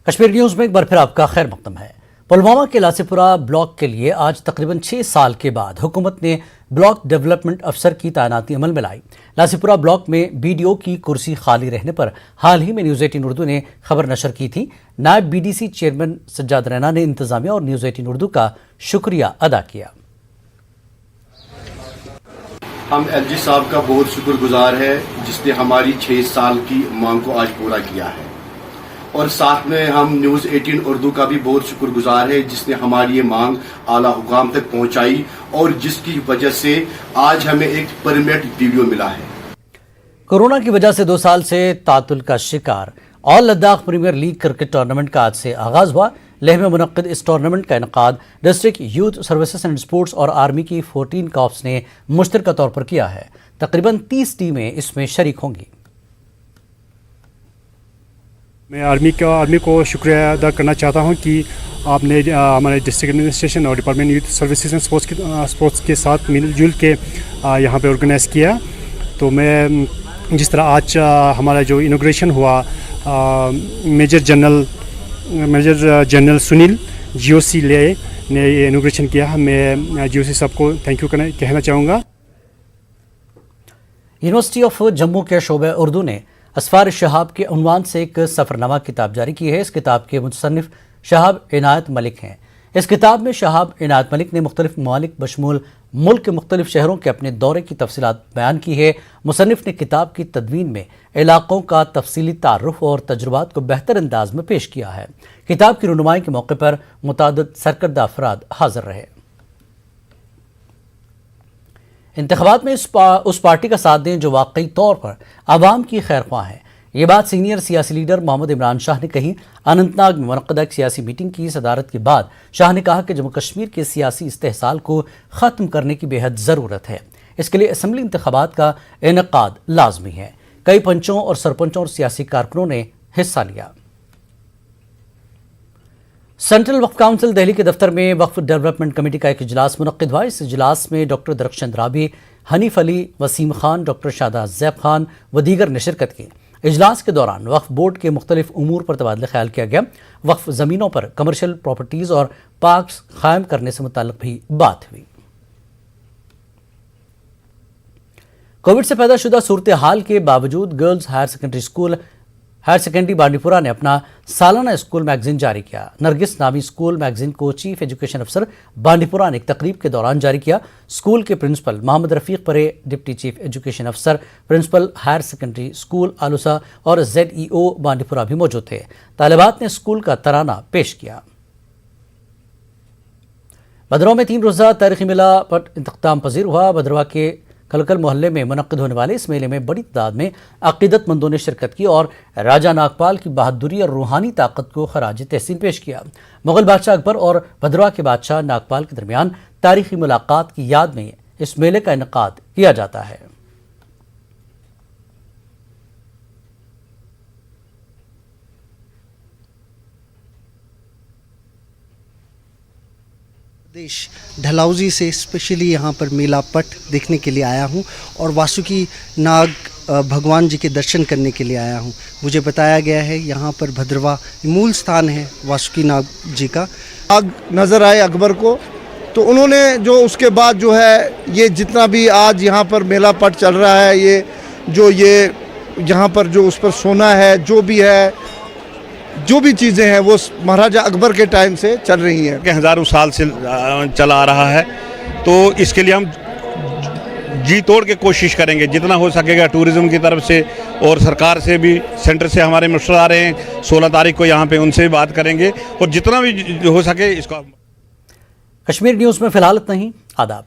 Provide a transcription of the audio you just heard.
Kashmir news میں ایک بار پھر آپ کا خیر مقدم ہے۔ پلوامہ کے لاسپورہ بلاک کے لیے آج تقریباً 6 سال کے بعد حکومت نے بلاک ڈیولپمنٹ افسر کی تعیناتی عمل میں لائی۔ لاسپورہ بلاک میں BDO کی کرسی خالی رہنے پر حال ہی میں نیوز 18 اردو نے خبر نشر کی تھی۔ نائب BDC چیئرمین سجاد رینا نے انتظامیہ اور نیوز 18 اردو کا شکریہ ادا کیا۔ ہم LG صاحب کا بہت شکر گزار ہے جس نے ہماری 6 سال کی مانگ کو آج پورا کیا ہے، اور ساتھ میں ہم نیوز 18 اردو کا بھی بہت شکر گزار ہے جس نے ہماری یہ مانگ اعلیٰ حکام تک پہنچائی اور جس کی وجہ سے آج ہمیں ایک پرمنٹ ویڈیو ملا ہے۔ کورونا کی وجہ سے 2 سال سے تعطل کا شکار all Ladakh premier league cricket tournament کا آج سے آغاز ہوا۔ لیہ میں منعقد اس ٹورنامنٹ کا انعقاد district youth services and sports اور آرمی کی 14 کارپس نے مشترکہ طور پر کیا ہے۔ تقریباً 30 ٹیمیں اس میں شریک ہوں گی۔ میں آرمی کو شکریہ ادا کرنا چاہتا ہوں کہ آپ نے ہمارے ڈسٹرکٹ ایڈمنسٹریشن اور department youth services and sports کے ساتھ مل جل کے یہاں پہ آرگنائز کیا۔ تو میں جس طرح آج ہمارا جو انوگریشن ہوا میجر جنرل سنیل GOC لے نے یہ انوگریشن کیا، میں GOC صاحب کو تھینک یو کہنا چاہوں گا۔ یونیورسٹی آف جموں کے شعبہ اردو نے اسفار شہاب کے عنوان سے ایک سفرنامہ کتاب جاری کی ہے۔ اس کتاب کے مصنف شہاب عنایت ملک ہیں۔ اس کتاب میں شہاب عنایت ملک نے مختلف ممالک بشمول ملک کے مختلف شہروں کے اپنے دورے کی تفصیلات بیان کی ہے۔ مصنف نے کتاب کی تدوین میں علاقوں کا تفصیلی تعارف اور تجربات کو بہتر انداز میں پیش کیا ہے۔ کتاب کی رونمائی کے موقع پر متعدد سرکردہ افراد حاضر رہے۔ انتخابات میں اس پارٹی کا ساتھ دیں جو واقعی طور پر عوام کی خیر خواہ ہے، یہ بات سینئر سیاسی لیڈر محمد عمران شاہ نے کہی۔ اننت ناگ میں منعقدہ ایک سیاسی میٹنگ کی صدارت کے بعد شاہ نے کہا کہ جموں کشمیر کے سیاسی استحصال کو ختم کرنے کی بے حد ضرورت ہے، اس کے لیے اسمبلی انتخابات کا انعقاد لازمی ہے۔ کئی پنچوں اور سرپنچوں اور سیاسی کارکنوں نے حصہ لیا۔ سینٹرل وقف کونسل دہلی کے دفتر میں وقف ڈیولپمنٹ کمیٹی کا ایک اجلاس منعقد ہوا۔ اس اجلاس میں ڈاکٹر درخشند رابی، حنیف علی، وسیم خان، ڈاکٹر شاداب زیب خان و دیگر نے شرکت کی۔ اجلاس کے دوران وقف بورڈ کے مختلف امور پر تبادلہ خیال کیا گیا۔ وقف زمینوں پر کمرشل پراپرٹیز اور پارکس قائم کرنے سے متعلق بھی بات ہوئی۔ کووڈ سے پیدا شدہ صورتحال کے باوجود گرلز ہائر سیکنڈری بانڈی پورہ نے اپنا سالانہ اسکول میگزین جاری کیا۔ نرگس نامی اسکول میگزین کو چیف ایجوکیشن افسر بانڈی پورہ نے ایک تقریب کے دوران جاری کیا۔ اسکول کے پرنسپل محمد رفیق پرے، ڈپٹی چیف ایجوکیشن افسر پرنسپل ہائر سیکنڈری اسکول آلوسا اور ZEO بانڈی پورہ بھی موجود تھے۔ طالبات نے اسکول کا ترانہ پیش کیا۔ بدرواہ میں 3 روزہ تاریخی میلہ اختتام پذیر ہوا۔ بدرواہ کے کلکل محلے میں منعقد ہونے والے اس میلے میں بڑی تعداد میں عقیدت مندوں نے شرکت کی اور راجہ ناگپال کی بہادری اور روحانی طاقت کو خراج تحسین پیش کیا۔ مغل بادشاہ اکبر اور بدرواہ کے بادشاہ ناگپال کے درمیان تاریخی ملاقات کی یاد میں اس میلے کا انعقاد کیا جاتا ہے۔ ڈھلہوزی سے اسپیشلی یہاں پر میلا پٹ دیکھنے کے لیے آیا ہوں اور واسوکی ناگ بھگوان جی کے درشن کرنے کے لیے آیا ہوں۔ مجھے بتایا گیا ہے یہاں پر بھدرواہ مول ستھان ہے واسوکی ناگ جی کا۔ آگ نظر آئے اکبر کو تو انہوں نے جو اس کے بعد جو ہے یہ جتنا بھی آج یہاں پر میلا پٹ چل رہا ہے، یہ یہاں پر جو اس پر سونا ہے، جو بھی ہے، جو بھی چیزیں ہیں وہ مہاراجہ اکبر کے ٹائم سے چل رہی ہیں کہ ہزاروں سال سے چلا آ رہا ہے۔ تو اس کے لیے ہم جی توڑ کے کوشش کریں گے جتنا ہو سکے گا ٹورزم کی طرف سے، اور سرکار سے بھی، سینٹر سے ہمارے منسٹر آ رہے ہیں 16 تاریخ کو یہاں پہ، ان سے بھی بات کریں گے اور جتنا بھی ہو سکے اس کو۔ کشمیر نیوز میں فی الحال اتنا ہی۔ آداب۔